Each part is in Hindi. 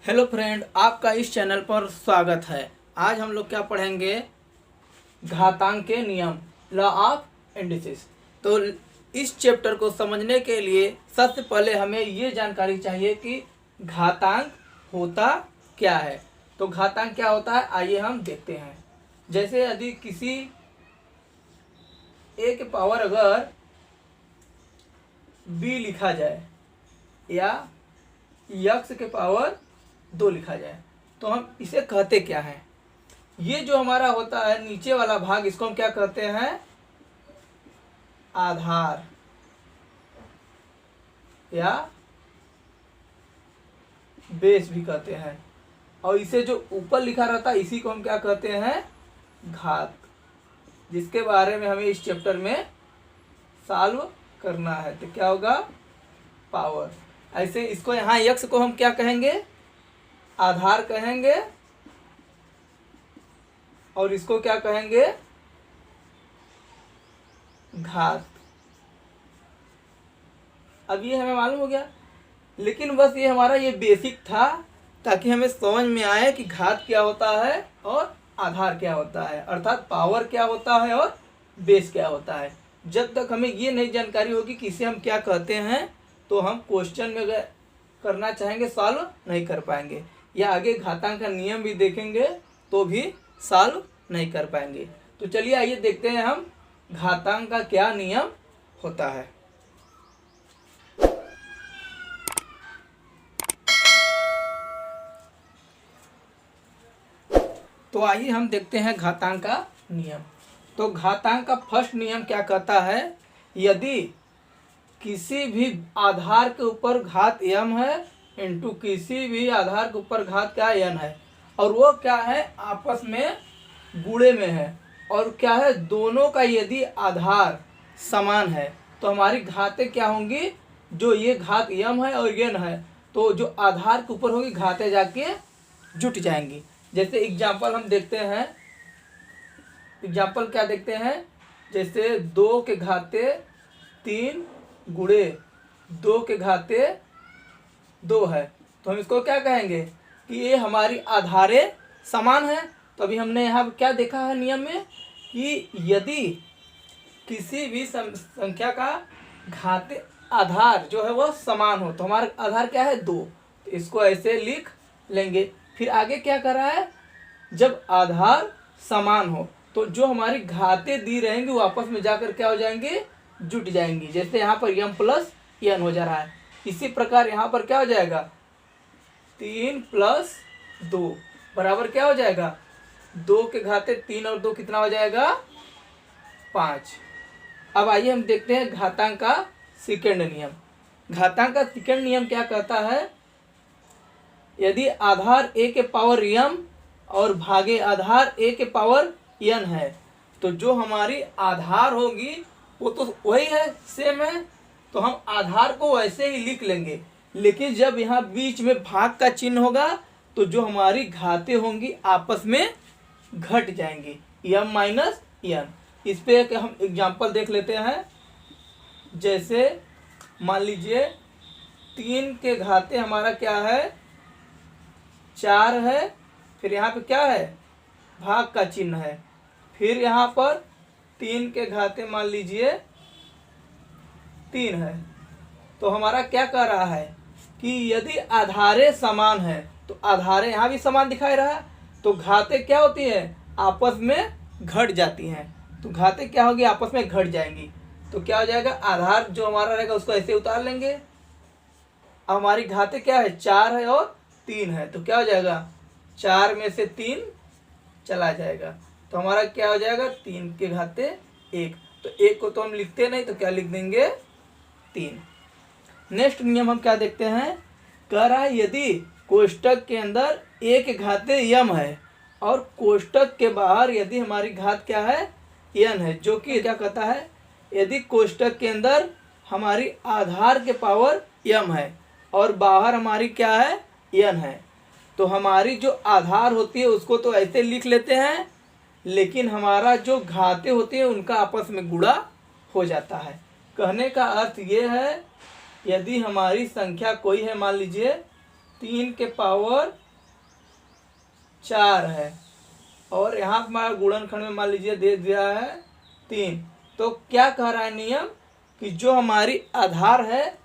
हेलो फ्रेंड, आपका इस चैनल पर स्वागत है। आज हम लोग क्या पढ़ेंगे? घातांक के नियम, लॉ ऑफ इंडिसेस। तो इस चैप्टर को समझने के लिए सबसे पहले हमें ये जानकारी चाहिए कि घातांक होता क्या है। तो घातांक क्या होता है, आइए हम देखते हैं। जैसे यदि किसी ए के पावर अगर बी लिखा जाए या यक्स के पावर 2 लिखा जाए, तो हम इसे कहते क्या है? ये जो हमारा होता है नीचे वाला भाग, इसको हम क्या कहते हैं? आधार या बेस भी कहते हैं। और इसे जो ऊपर लिखा रहता है इसी को हम क्या कहते हैं? घात, जिसके बारे में हमें इस चैप्टर में सॉल्व करना है। तो क्या होगा? पावर। ऐसे इसको यहाँ यक्स को हम क्या कहेंगे? आधार कहेंगे। और इसको क्या कहेंगे? घात। अब ये हमें मालूम हो गया, लेकिन बस ये हमारा ये बेसिक था ताकि हमें समझ में आए कि घात क्या होता है और आधार क्या होता है, अर्थात पावर क्या होता है और बेस क्या होता है। जब तक हमें ये नहीं जानकारी होगी कि इसे हम क्या कहते हैं, तो हम क्वेश्चन में अगर करना चाहेंगे सॉल्व नहीं कर पाएंगे, या आगे घातांक का नियम भी देखेंगे तो भी सॉल्व नहीं कर पाएंगे। तो चलिए आइए देखते हैं हम घातांक का क्या नियम होता है। तो आइए हम देखते हैं घातांक का नियम। तो घातांक का फर्स्ट नियम क्या कहता है? यदि किसी भी आधार के ऊपर घात m है इंटू किसी भी आधार के ऊपर घात क्या n है, और वो क्या है? आपस में गुणे में है, और क्या है? दोनों का यदि आधार समान है तो हमारी घातें क्या होंगी? जो ये घात m है और n है, तो जो आधार के ऊपर होगी घातें जाके जुट जाएंगी। जैसे एग्जाम्पल हम देखते हैं। एग्जाम्पल क्या देखते हैं? जैसे 2 के घाते 3 गुणे 2 के घाते 2 है, तो हम इसको क्या कहेंगे? कि ये हमारी आधारें समान है। तो अभी हमने यहाँ क्या देखा है नियम में कि यदि किसी भी संख्या का घाते आधार जो है वह समान हो, तो हमारा आधार क्या है? 2। तो इसको ऐसे लिख लेंगे। फिर आगे क्या कर रहा है? जब आधार समान हो तो जो हमारी घातें दी रहेंगी वो आपस में जाकर क्या हो जाएंगे? जुट जाएंगी। जैसे यहाँ पर m प्लस n हो जा रहा है, इसी प्रकार यहाँ पर क्या हो जाएगा? 3 प्लस 2 बराबर क्या हो जाएगा? 2 के घाते 3 और 2 कितना हो जाएगा? 5। अब आइए हम देखते हैं घातांक का सेकंड नियम। घातांक का सेकंड नियम क्या कहता है? यदि आधार a के पावर m और भागे आधार a के पावर n है, तो जो हमारी आधार होगी वो तो वही है, सेम है, तो हम आधार को वैसे ही लिख लेंगे। लेकिन जब यहाँ बीच में भाग का चिन्ह होगा तो जो हमारी घातें होंगी आपस में घट जाएंगी, m माइनस n। इस पे हम एग्जाम्पल देख लेते हैं। जैसे मान लीजिए 3 के घाते हमारा क्या है? 4 है, फिर यहाँ पे क्या है? भाग का चिन्ह है। फिर यहाँ पर 3 के घाते मान लीजिए 3 है, तो हमारा क्या कह रहा है कि यदि आधारें समान है, तो आधारें यहाँ भी समान दिखाई रहा है, तो घातें क्या होती है? आपस में घट जाती हैं। तो घातें क्या होगी? आपस में घट जाएंगी। तो क्या हो जाएगा? आधार जो हमारा रहेगा उसको ऐसे उतार लेंगे। अब हमारी घातें क्या है? 4 है और 3 है, तो क्या हो जाएगा? 4 में से 3 चला जाएगा, तो हमारा क्या हो जाएगा? 3 के घाते 1। तो 1 को तो हम लिखते नहीं, तो क्या लिख देंगे? 3। नेक्स्ट नियम हम क्या देखते हैं? कह रहा है यदि कोष्टक के अंदर a के घाते m है और कोष्टक के बाहर यदि हमारी घात क्या है? n है, जो कि क्या कहता है? यदि कोष्टक के अंदर हमारी आधार के पावर m है और बाहर हमारी क्या है? n है, तो हमारी जो आधार होती है उसको तो ऐसे लिख लेते हैं, लेकिन हमारा जो घातें होती है उनका आपस में गुणा हो जाता है। कहने का अर्थ ये है, यदि हमारी संख्या कोई है, मान लीजिए 3 के पावर 4 है और यहाँ हमारा गुणनखंड में मान लीजिए दे दिया है 3। तो क्या कह रहा है नियम कि जो हमारी आधार है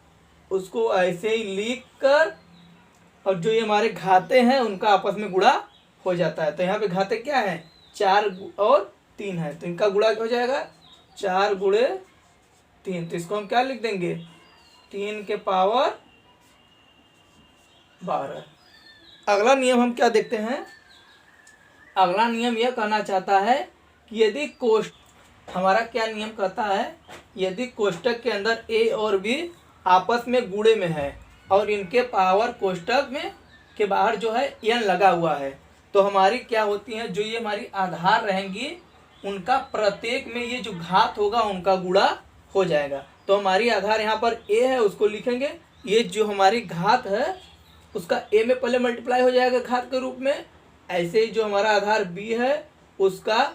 उसको ऐसे ही लिख कर और जो ये हमारे घाते हैं उनका आपस में गुणा हो जाता है। तो यहाँ पे घाते क्या है 4 और 3 है, तो इनका गुणा हो जाएगा 4 गुणे 3। तो इसको हम क्या लिख देंगे 3 के पावर 12। अगला नियम हम क्या देखते हैं। अगला नियम यह कहना चाहता है कि यदि हमारा क्या नियम कहता है, यदि कोष्टक के अंदर ए और बी आपस में गुणे में है और इनके पावर कोष्टक में के बाहर जो है n लगा हुआ है, तो हमारी क्या होती है, जो ये हमारी आधार रहेंगी उनका प्रत्येक में ये जो घात होगा उनका गुणा हो जाएगा। तो हमारी आधार यहाँ पर a है, उसको लिखेंगे, ये जो हमारी घात है उसका a में पहले मल्टीप्लाई हो जाएगा घात के रूप में। ऐसे ही जो हमारा आधार b है उसका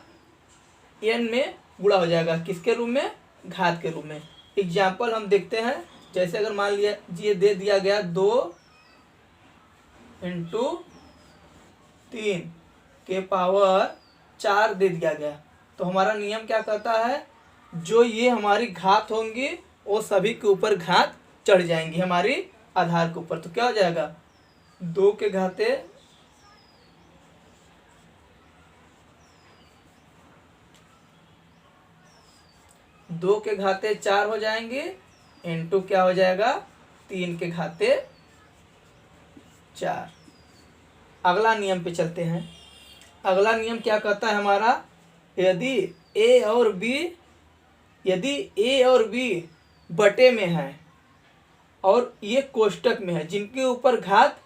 n में गुणा हो जाएगा, किसके रूप में, घात के रूप में। एग्जाम्पल हम देखते हैं, जैसे अगर मान लिया ये दे दिया गया 2 × 3 के पावर 4 दे दिया गया, तो हमारा नियम क्या कहता है, जो ये हमारी घात होंगी वो सभी के ऊपर घात चढ़ जाएंगी हमारी आधार के ऊपर। तो क्या हो जाएगा 2 के घाते 4 हो जाएंगे इंटू क्या हो जाएगा 3 के घाते 4। अगला नियम पे चलते हैं। अगला नियम क्या कहता है हमारा, यदि a और b बटे में है और ये कोष्टक में है जिनके ऊपर घात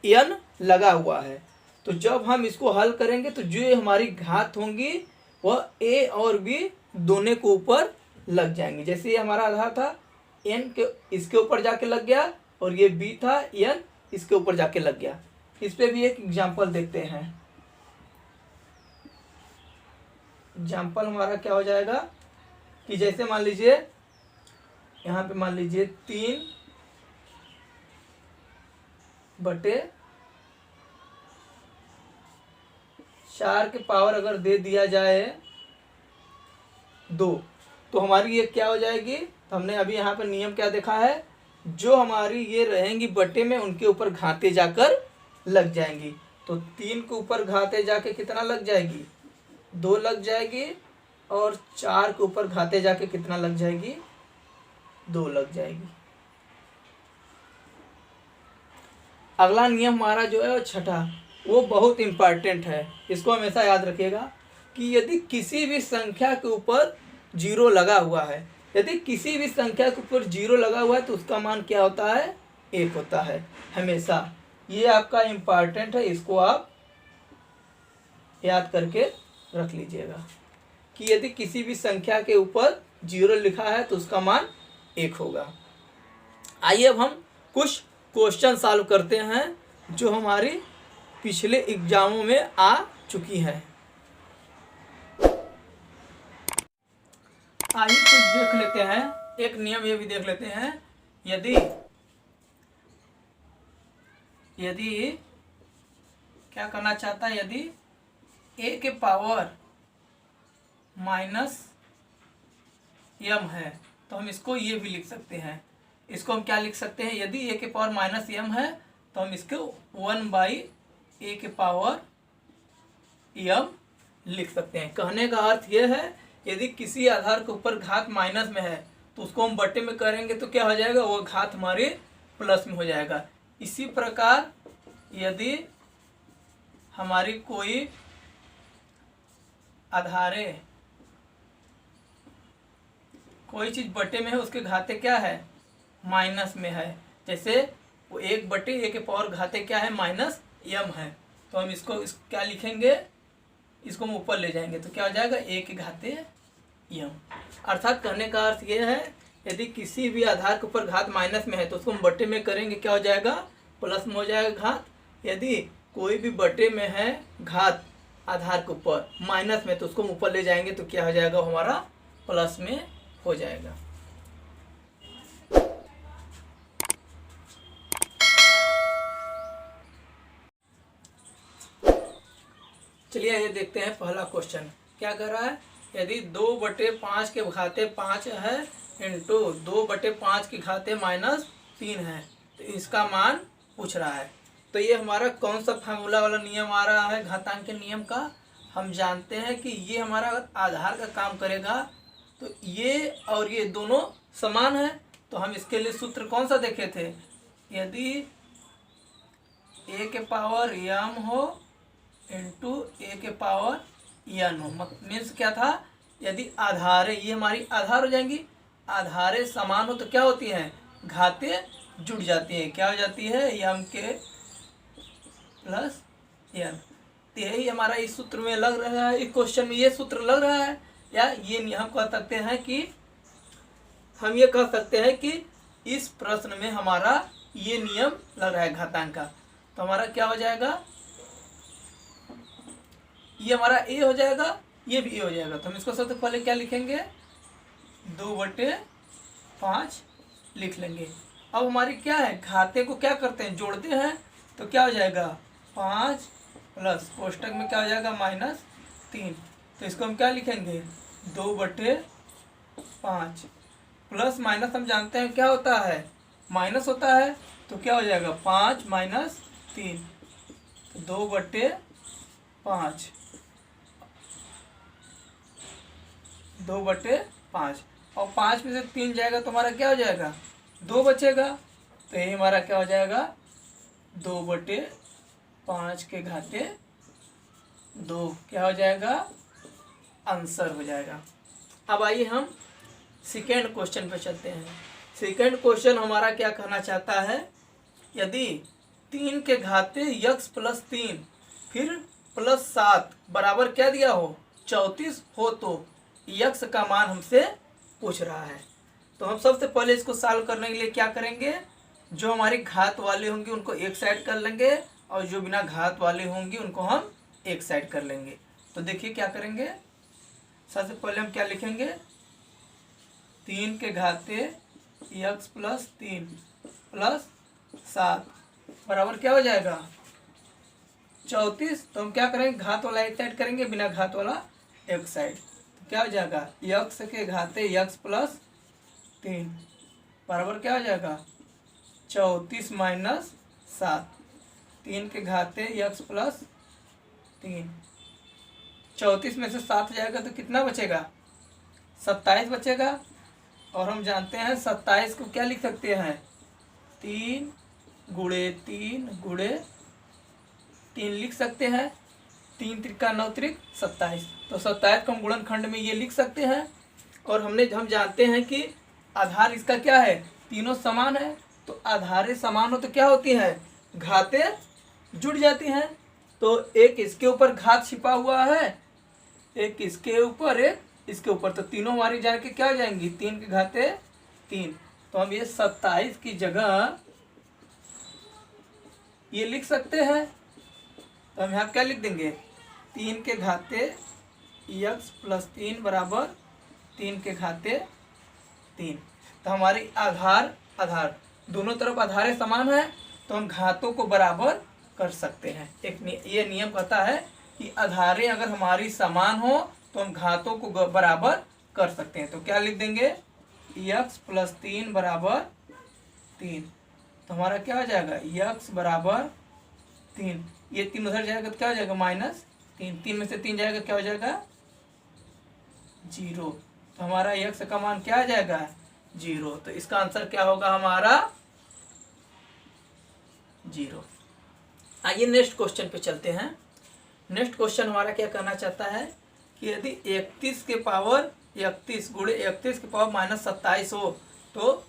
n लगा हुआ है, तो जब हम इसको हल करेंगे तो जो हमारी घात होंगी वह a और b दोनों के ऊपर लग जाएंगे। जैसे ये हमारा आधार था n के इसके ऊपर जाके लग गया और ये b था n इसके ऊपर जाके लग गया। इस पे भी एक एग्जाम्पल देखते हैं। एग्जाम्पल हमारा क्या हो जाएगा कि जैसे मान लीजिए यहाँ पे मान लीजिए 3 बटे 4 के पावर अगर दे दिया जाए 2, तो हमारी ये क्या हो जाएगी। तो हमने अभी यहाँ पे नियम क्या देखा है, जो हमारी ये रहेंगी बटे में उनके ऊपर घाते जाकर लग जाएंगी। तो 3 के ऊपर घाते जाके कितना लग जाएगी 2 लग जाएगी और 4 के ऊपर घाते जाके कितना लग जाएगी 2 लग जाएगी। अगला नियम हमारा जो है वो छठा, वो बहुत इम्पॉर्टेंट है, इसको हमेशा याद रखिएगा कि यदि किसी भी संख्या के ऊपर 0 लगा हुआ है, यदि किसी भी संख्या के ऊपर 0 लगा हुआ है तो उसका मान क्या होता है 1 होता है हमेशा। ये आपका इम्पॉर्टेंट है, इसको आप याद करके रख लीजिएगा कि यदि किसी भी संख्या के ऊपर 0 लिखा है तो उसका मान 1 होगा। आइए अब हम कुछ क्वेश्चन सॉल्व करते हैं जो हमारी पिछले एग्जामों में आ चुकी है। आइए कुछ देख लेते हैं, एक नियम ये भी देख लेते हैं। यदि क्या करना चाहता है, यदि a के पावर -m है तो हम इसको ये भी लिख सकते हैं। इसको हम क्या लिख सकते हैं, यदि a के पावर -m है तो हम इसको 1/a के पावर m लिख सकते हैं। कहने का अर्थ यह है, यदि किसी आधार के ऊपर घात माइनस में है तो उसको हम बटे में करेंगे तो क्या हो जाएगा, वो घात हमारे प्लस में हो जाएगा। इसी प्रकार यदि हमारी कोई आधारे कोई चीज बटे में है उसके घाते क्या है माइनस में है, जैसे वो 1/a के पावर घाते क्या है -m है, तो हम इसको क्या लिखेंगे, इसको हम ऊपर ले जाएंगे तो क्या हो जाएगा a के घाते m। अर्थात कहने का अर्थ ये है, यदि किसी भी आधार के ऊपर घात माइनस में है तो उसको हम बटे में करेंगे क्या हो जाएगा प्लस में हो जाएगा घात। यदि कोई भी बटे में है घात आधार के ऊपर माइनस में तो उसको हम ऊपर ले जाएंगे तो क्या हो जाएगा हमारा प्लस में हो जाएगा। चलिए ये देखते हैं पहला क्वेश्चन क्या कर रहा है। यदि 2/5 के घाते 5 है इंटू 2/5 की घाते -3 है तो इसका मान पूछ रहा है। तो ये हमारा कौन सा फार्मूला वाला नियम आ रहा है घातांक के नियम का। हम जानते हैं कि ये हमारा अगर आधार का काम करेगा तो ये और ये दोनों समान है। तो हम इसके लिए सूत्र कौन सा देखे थे, यदि a के पावर m हो इंटू a के पावर n हो, मीन्स क्या था, यदि आधारें, ये हमारी आधार हो जाएंगी, आधारें समान हो तो क्या होती हैं, घातें जुड़ जाती हैं। क्या हो जाती है, m के प्लस n। यही हमारा इस सूत्र में लग रहा है, इस क्वेश्चन में ये सूत्र लग रहा है। या ये हम कह सकते हैं कि हम ये कह सकते हैं कि इस प्रश्न में हमारा ये नियम लग रहा है घातांक का। तो हमारा क्या हो जाएगा, ये हमारा a हो जाएगा, ये भी a हो जाएगा। तो हम इसको सबसे पहले क्या लिखेंगे, 2/5 लिख लेंगे। अब हमारी क्या है, घाते को क्या करते हैं, जोड़ते हैं। तो क्या हो जाएगा 5 प्लस कोष्टक में क्या हो जाएगा -3। तो इसको हम क्या लिखेंगे 2/5 प्लस माइनस हम जानते हैं क्या होता है, माइनस होता है। तो क्या हो जाएगा 5 - 3 तो 2/5 और 5 में से 3 जाएगा तो हमारा क्या हो जाएगा 2 बचेगा। तो ये हमारा क्या हो जाएगा 2/5 के घाते 2 क्या हो जाएगा, आंसर हो जाएगा। अब आइए हम सेकेंड क्वेश्चन पे चलते हैं। सेकेंड क्वेश्चन हमारा क्या कहना चाहता है, यदि 3 के घाते x प्लस 3 फिर प्लस 7 बराबर क्या दिया हो 34 हो तो x का मान हमसे पूछ रहा है। तो हम सबसे पहले इसको सॉल्व करने के लिए क्या करेंगे, जो हमारी घात वाले होंगे उनको एक साइड कर लेंगे और जो बिना घात वाले होंगे उनको हम एक साइड कर लेंगे। तो देखिए क्या करेंगे, सबसे पहले हम क्या लिखेंगे, 3 के घाते x प्लस 3 प्लस 7 बराबर क्या हो जाएगा 34। तो हम क्या करेंगे, घात वाला एक साइड करेंगे, बिना घात वाला एक साइड। तो क्या हो जाएगा x के घाते x प्लस 3 बराबर क्या हो जाएगा 34 माइनस 7। 3 के घाते x प्लस 3, 34 में से 7 जाएगा तो कितना बचेगा 27 बचेगा। और हम जानते हैं 27 को क्या लिख सकते हैं, 3 गुणे 3 गुणे 3 लिख सकते हैं। 3 त्रिका 9 त्रिक 27। तो 27 को हम गुणनखंड में ये लिख सकते हैं। और हम जानते हैं कि आधार इसका क्या है, तीनों समान है। तो आधारें समान हो तो क्या होती हैं, घातें जुड़ जाती हैं। तो एक इसके ऊपर घात छिपा हुआ है, एक इसके ऊपर, एक इसके ऊपर, तो तीनों हमारी जान के क्या हो जाएंगी 3 के घाते 3। तो हम ये 27 की जगह ये लिख सकते हैं। तो हम यहाँ क्या लिख देंगे, 3 के घाते x प्लस 3 बराबर 3 के घाते 3। तो हमारी आधार दोनों तरफ आधारें समान है तो हम घातों को बराबर कर सकते हैं। ये नियम कहता है कि आधारें अगर हमारी समान हो तो हम घातों को बराबर कर सकते हैं। तो क्या लिख देंगे x प्लस 3 बराबर 3। तो हमारा क्या हो जाएगा x बराबर 3, ये 3 उधर जाएगा तो क्या हो जाएगा -3। 3 में से 3 जाएगा क्या हो जाएगा 0। तो हमारा x का मान क्या आ जाएगा 0। तो इसका आंसर क्या होगा हमारा 0। आइए नेक्स्ट क्वेश्चन पे चलते हैं। नेक्स्ट क्वेश्चन हमारा क्या कहना चाहता है कि यदि 31 के पावर 31 गुणे 31 के पावर -27 हो तो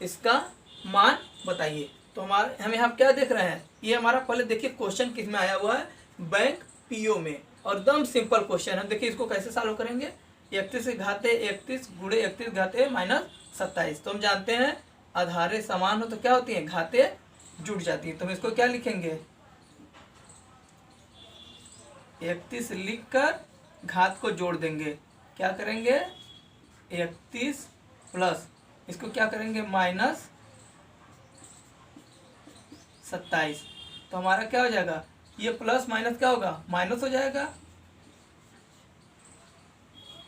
इसका मान बताइए। तो हम यहाँ क्या देख रहे हैं, ये हमारा पहले देखिए क्वेश्चन किस में आया हुआ है, बैंक पीओ में, और एकदम सिंपल क्वेश्चन है। देखिए इसको कैसे सॉल्व करेंगे, 31 के घाते 31 गुणे 31 घाते -27। तो हम जानते हैं आधारें समान हो तो क्या होती हैं, घाते जुड़ जाती हैं। तो हम इसको क्या लिखेंगे 31 लिखकर घात को जोड़ देंगे। क्या करेंगे 31 प्लस इसको क्या करेंगे -27। तो हमारा क्या हो जाएगा ये प्लस माइनस क्या होगा, माइनस हो जाएगा।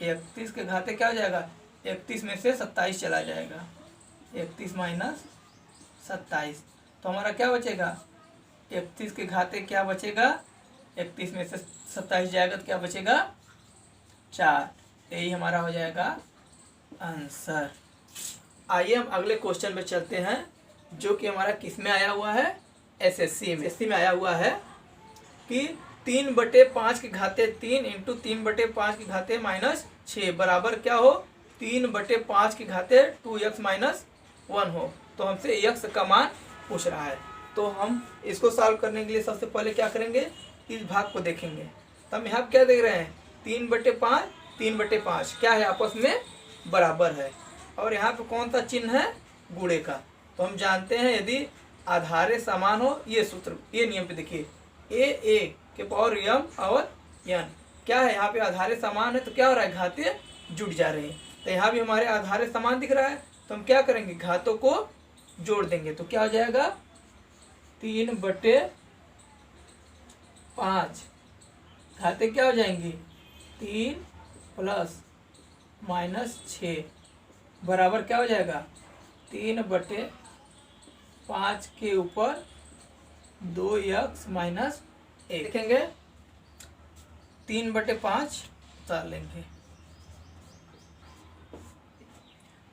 31 के घाते क्या हो जाएगा, 31 में से 27 चला जाएगा, 31 माइनस 27, तो हमारा क्या बचेगा, 31 के घाते क्या बचेगा, 31 में से 27 जाएगा तो क्या बचेगा, 4। यही हमारा हो जाएगा आंसर। आइए हम अगले क्वेश्चन पे चलते हैं, जो कि हमारा किस में आया हुआ है, एसएससी में आया हुआ है कि 3/5 के घाते 3 इंटू 3/5 के घाते -6 बराबर क्या हो, 3/5 के घाते 2x - 1 हो। तो हमसे x का मान पूछ रहा है, तो हम इसको सॉल्व करने के लिए सबसे पहले क्या करेंगे, इस भाग को देखेंगे। तो हम यहाँ क्या देख रहे हैं, 3/5 3/5 क्या है, आपस में बराबर है, और यहाँ पे कौन सा चिन्ह है, गुणे का। तो हम जानते हैं यदि आधारे समान हो, ये सूत्र, ये नियम पे देखिए, a के पावर m और n क्या है, यहाँ पे आधारे समान है तो क्या हो रहा है, घाते जुड़ जा रहे हैं। तो यहाँ भी हमारे आधारे समान दिख रहा है, तो हम क्या करेंगे, घातों को जोड़ देंगे, तो क्या हो जाएगा, 3/5 घाते क्या हो जाएंगी, 3 प्लस -6 बराबर क्या हो जाएगा, 3/5 के ऊपर 2x - 1 देखेंगे, 3/5 उतार लेंगे,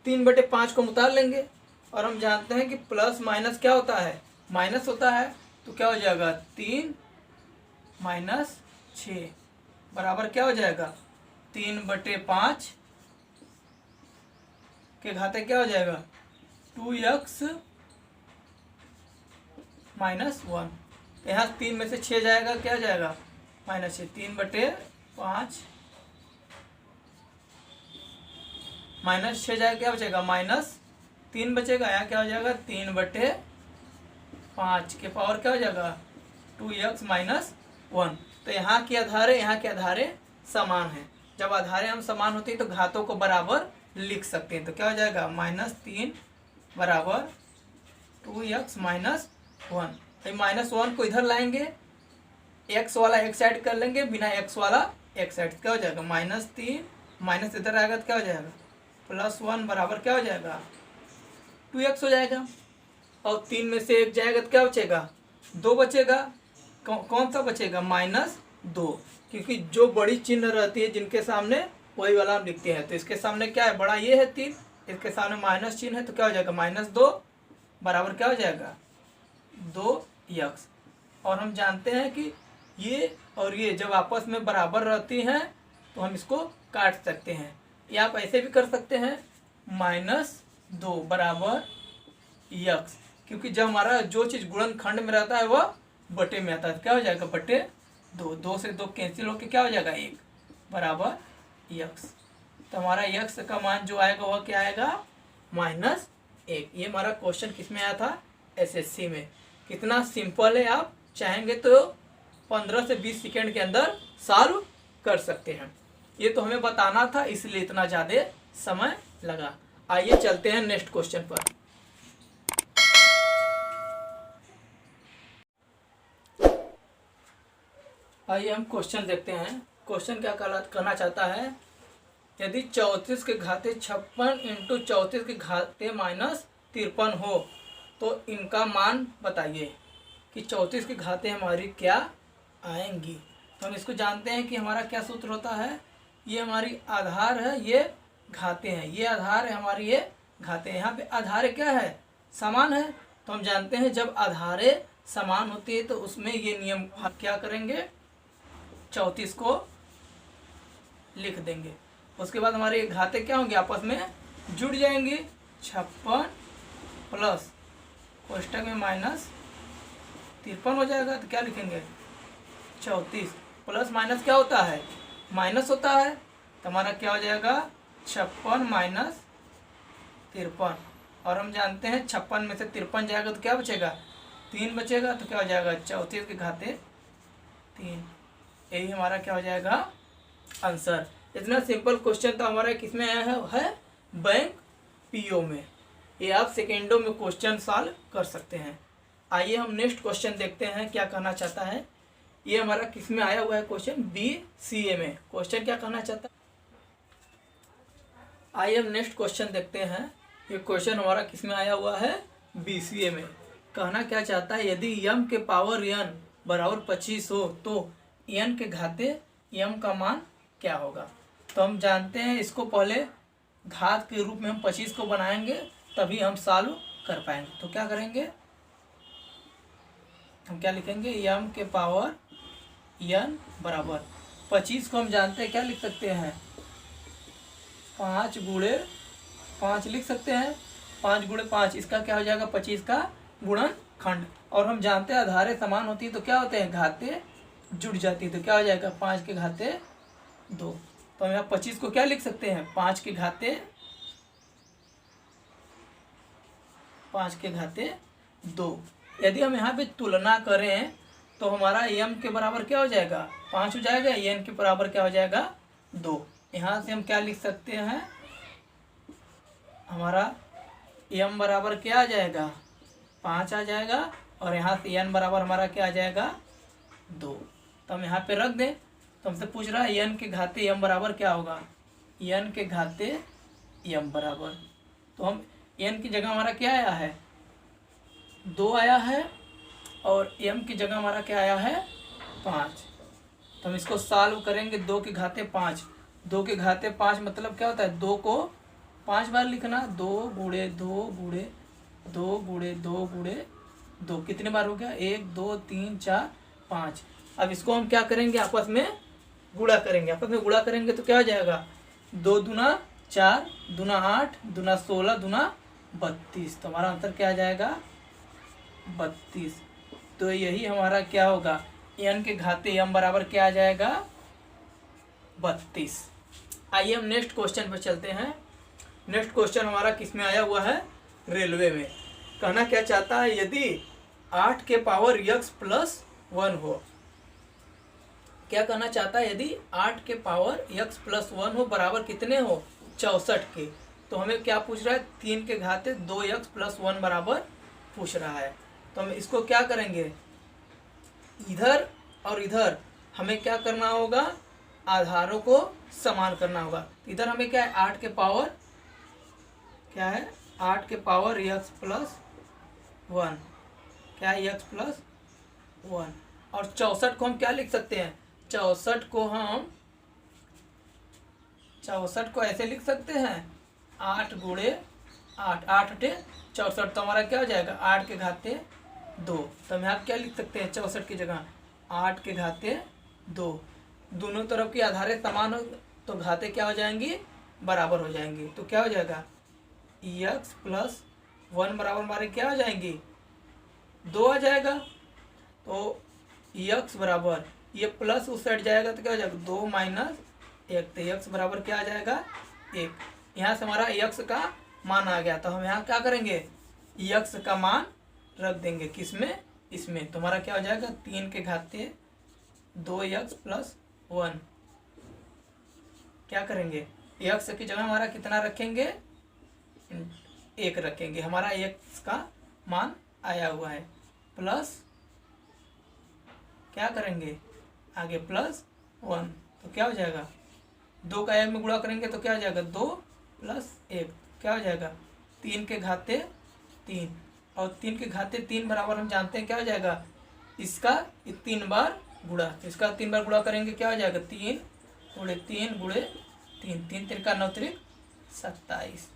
3/5 को उतार लेंगे, और हम जानते हैं कि प्लस माइनस क्या होता है, माइनस होता है, तो क्या हो जाएगा, 3 - 6 बराबर क्या हो जाएगा, 3/5 के घाते क्या हो जाएगा, 2x - 1। यहाँ 3 में से 6 जाएगा, क्या जाएगा, -6, 3/5 -6 जाएगा, क्या बचेगा, -3 बचेगा। यहाँ क्या हो जाएगा, 3/5 के पावर क्या हो जाएगा, 2x - 1। तो यहाँ के आधारे यहाँ के आधारे समान है, जब आधारे हम समान होते हैं तो घातों को बराबर लिख सकते हैं। तो क्या हो जाएगा, -3 बराबर 2x - 1। -1 को इधर लाएंगे, x वाला एक साइड कर लेंगे, बिना x वाला एक साइड, क्या हो जाएगा, -3 माइनस इधर आएगा तो क्या हो जाएगा, +1 बराबर क्या हो जाएगा, 2x हो जाएगा। और 3 में से 1 जाएगा तो क्या बचेगा, 2 बचेगा। कौन सा बचेगा, -2, क्योंकि जो बड़ी चिन्ह रहती है जिनके सामने, वही वाला हम लिखते हैं। तो इसके सामने क्या है, बड़ा ये है 3, इसके सामने माइनस चिन्ह है, तो क्या हो जाएगा, -2 बराबर क्या हो जाएगा, 2x। और हम जानते हैं कि ये और ये जब आपस में बराबर रहती हैं तो हम इसको काट सकते हैं, या आप ऐसे भी कर सकते हैं, -2 बराबर x, क्योंकि जब हमारा जो चीज़ गुणनखंड में रहता है वह बटे में आता है, तो क्या हो जाएगा, बटे 2 से 2 कैंसिल होकर क्या हो जाएगा, 1 बराबर x। तो हमारा x का मान जो आएगा वह क्या आएगा, -1। ये हमारा क्वेश्चन किस में आया था, एसएससी में। कितना सिंपल है, आप चाहेंगे तो 15 से 20 सेकेंड के अंदर सॉल्व कर सकते हैं। ये तो हमें बताना था, इसलिए इतना ज़्यादा समय लगा। आइए चलते हैं नेक्स्ट क्वेश्चन पर। आइए हम क्वेश्चन देखते हैं। क्वेश्चन क्या करना चाहता है, यदि 34 के घाते 56 इंटू 34 के घाते -53 हो तो इनका मान बताइए कि 34 के घाते हमारी क्या आएंगी। तो हम इसको जानते हैं कि हमारा क्या सूत्र होता है, ये हमारी आधार है, ये घाते हैं, ये आधार है हमारी, ये घाते हैं। यहाँ पे आधार क्या है, समान है। तो हम जानते हैं जब आधारे समान होती है तो उसमें ये नियम हम क्या करेंगे, 34 को लिख देंगे। उसके बाद हमारे घाते क्या होंगे, आपस में जुड़ जाएंगे। 56 प्लस कोष्टक में -53 हो जाएगा, तो क्या लिखेंगे, 34 प्लस माइनस क्या होता है, माइनस होता है, तो हमारा क्या हो जाएगा, 56 - 53। और हम जानते हैं 56 में से 53 जाएगा तो क्या बचेगा, 3 बचेगा, तो क्या हो जाएगा, 34 के घाते 3। यही हमारा क्या हो जाएगा, आंसर। इतना सिंपल क्वेश्चन तो हमारा किस में आया है बैंक पीओ में। ये आप सेकेंडों में क्वेश्चन सॉल्व कर सकते हैं। आइए हम नेक्स्ट क्वेश्चन देखते हैं क्या कहना चाहता है। ये हमारा किस में आया हुआ है क्वेश्चन, BCA में। क्वेश्चन क्या कहना चाहता है, आइए हम नेक्स्ट क्वेश्चन देखते हैं। ये क्वेश्चन हमारा किस में आया हुआ है, BCA में। कहना क्या चाहता है, यदि m के पावर n बराबर 25 हो तो n के घाते m का मान क्या होगा। तो हम जानते हैं इसको पहले घात के रूप में हम 25 को बनाएंगे, तभी हम सॉल्व कर पाएंगे। तो क्या करेंगे, हम क्या लिखेंगे, m के पावर n बराबर 25 को हम जानते हैं क्या लिख सकते हैं, 5 गुणे 5 लिख सकते हैं। 5 गुणे 5 इसका क्या हो जाएगा, 25 का गुणनखंड। और हम जानते हैं आधारें समान होती है तो क्या होते हैं, घाते जुड़ जाती है। तो क्या हो जाएगा, 5 के घाते 2। तो हम यहाँ 25 को क्या लिख सकते हैं, 5 के घाते 2। यदि हम यहाँ पे तुलना करें तो हमारा m के बराबर क्या हो जाएगा, 5 हो जाएगा, n के बराबर क्या हो जाएगा, 2। यहाँ से हम क्या लिख सकते हैं, हमारा m बराबर क्या आ जाएगा, 5 आ जाएगा, और यहाँ से n बराबर हमारा क्या आ जाएगा, 2। तो हम यहाँ पे रख दें। तो हमसे पूछ रहा है n के घाते m बराबर क्या होगा, n के घाते m बराबर, तो हम n की जगह हमारा क्या आया है, 2 आया है, और m की जगह हमारा क्या आया है, 5। तो हम इसको सॉल्व करेंगे, 2 के घाते 5। 2 के घाते 5 मतलब क्या होता है, 2 को 5 बार लिखना, 2 गुणे 2 गुणे 2 गुणे 2 गुणे 2, कितने बार हो गया, 1 2 3 4 5। अब इसको हम क्या करेंगे, आपस में गुणा करेंगे। आपस में गुणा करेंगे तो क्या हो जाएगा, 2 दूना 4 दूना 8 दूना 16 दूना 32। तो हमारा आंसर क्या आ जाएगा, 32। तो यही हमारा क्या होगा, n के घाते m बराबर क्या आ जाएगा, 32। आइए हम नेक्स्ट क्वेश्चन पर चलते हैं। नेक्स्ट क्वेश्चन हमारा किस में आया हुआ है, रेलवे में। कहना क्या चाहता है, यदि 8 के पावर x प्लस 1 हो। क्या कहना चाहता है, यदि 8 के पावर x प्लस 1 हो, बराबर कितने हो, 64 के। तो हमें क्या पूछ रहा है, 3 के घाते 2x प्लस 1 बराबर पूछ रहा है। तो हम इसको क्या करेंगे, इधर और इधर हमें क्या करना होगा, आधारों को समान करना होगा। इधर हमें क्या है, 8 के पावर क्या है, 8 के पावर x प्लस 1, क्या है, x प्लस 1। और 64 को हम क्या लिख सकते हैं, 64 को ऐसे लिख सकते हैं, 8 गुणे 8, 8 अटे 64। तो हमारा क्या हो जाएगा, 8 के घाते 2। तो हम यहाँ क्या लिख सकते हैं, 64 की जगह 8 के घाते 2। दोनों तरफ की आधारें समान हो तो घाते क्या हो जाएंगी, बराबर हो जाएंगी। तो क्या हो जाएगा, x प्लस 1 बराबर हमारे क्या हो जाएंगी, 2 आ जाएगा। तो x बराबर, ये प्लस उस साइड जाएगा तो क्या हो जाएगा, 2 माइनस 1। तो x बराबर क्या आ जाएगा, 1। यहाँ से हमारा x का मान आ गया। तो हम यहाँ क्या करेंगे, x का मान रख देंगे किसमें, इसमें। तो हमारा क्या हो जाएगा, 3 के घाते 2x प्लस 1। क्या करेंगे, x की जगह हमारा कितना रखेंगे, 1 रखेंगे। हमारा x का मान आया हुआ है, प्लस क्या करेंगे आगे, प्लस 1। तो क्या हो जाएगा, 2 का 1 में गुणा करेंगे तो क्या हो जाएगा, 2 प्लस 1, क्या हो जाएगा, 3 के घाते 3। और 3 के घाते 3 बराबर हम जानते हैं क्या हो जाएगा, इसका 3 बार गुणा। इसका 3 बार गुणा करेंगे क्या हो जाएगा, 3 गुणे 3 गुणे 3, 3 3 का 9 त्रिक 27।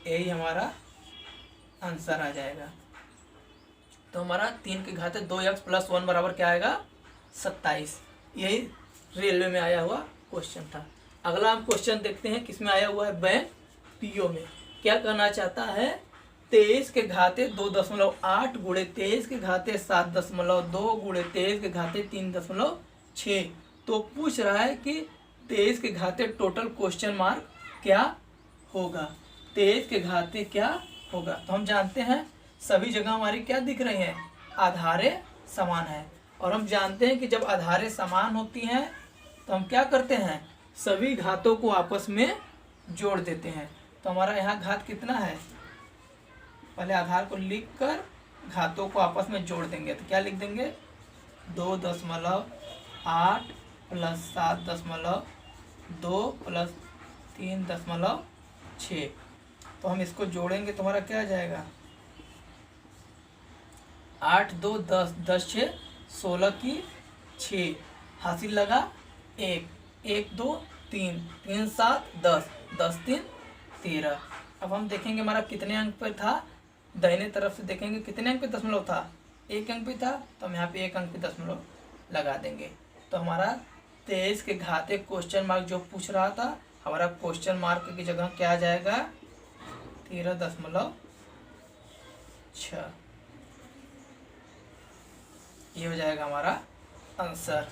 यही हमारा आंसर आ जाएगा। तो हमारा 3 के घाते 2x प्लस 1 बराबर क्या आएगा, 27। यही रेलवे में आया हुआ क्वेश्चन था। अगला हम क्वेश्चन देखते हैं किस में आया हुआ है, बैंक पीओ में। क्या कहना चाहता है, 23 के घाते 2.8 गुणे 23 के घाते 7.2 गुणे 23 के घाते 3.6। तो पूछ रहा है कि 23 के घाते टोटल क्वेश्चन मार्क क्या होगा, 23 के घाते क्या होगा। तो हम जानते हैं सभी जगह हमारी क्या दिख रही हैं, आधारें समान है। और हम जानते हैं कि जब आधारें समान होती हैं तो हम क्या करते हैं, सभी घातों को आपस में जोड़ देते हैं। तो हमारा यहाँ घात कितना है, पहले आधार को लिखकर घातों को आपस में जोड़ देंगे। तो क्या लिख देंगे, 2.8 प्लस 7.2 प्लस 3.6। तो हम इसको जोड़ेंगे तो हमारा क्या आ जाएगा, 8 2 10, 10 6 16 की 6, हासिल लगा 1, 1 2 3, 3 7 10, 10 3 13। अब हम देखेंगे हमारा कितने अंक पर था, दाहिने तरफ से देखेंगे कितने अंक पे दशमलव था, 1 अंक पे था, तो हम यहाँ पे 1 अंक पे दशमलव लगा देंगे। तो हमारा 23 के घाते क्वेश्चन मार्क जो पूछ रहा था, हमारा क्वेश्चन मार्क की जगह क्या आ जाएगा, 13.6। ये हो जाएगा हमारा आंसर।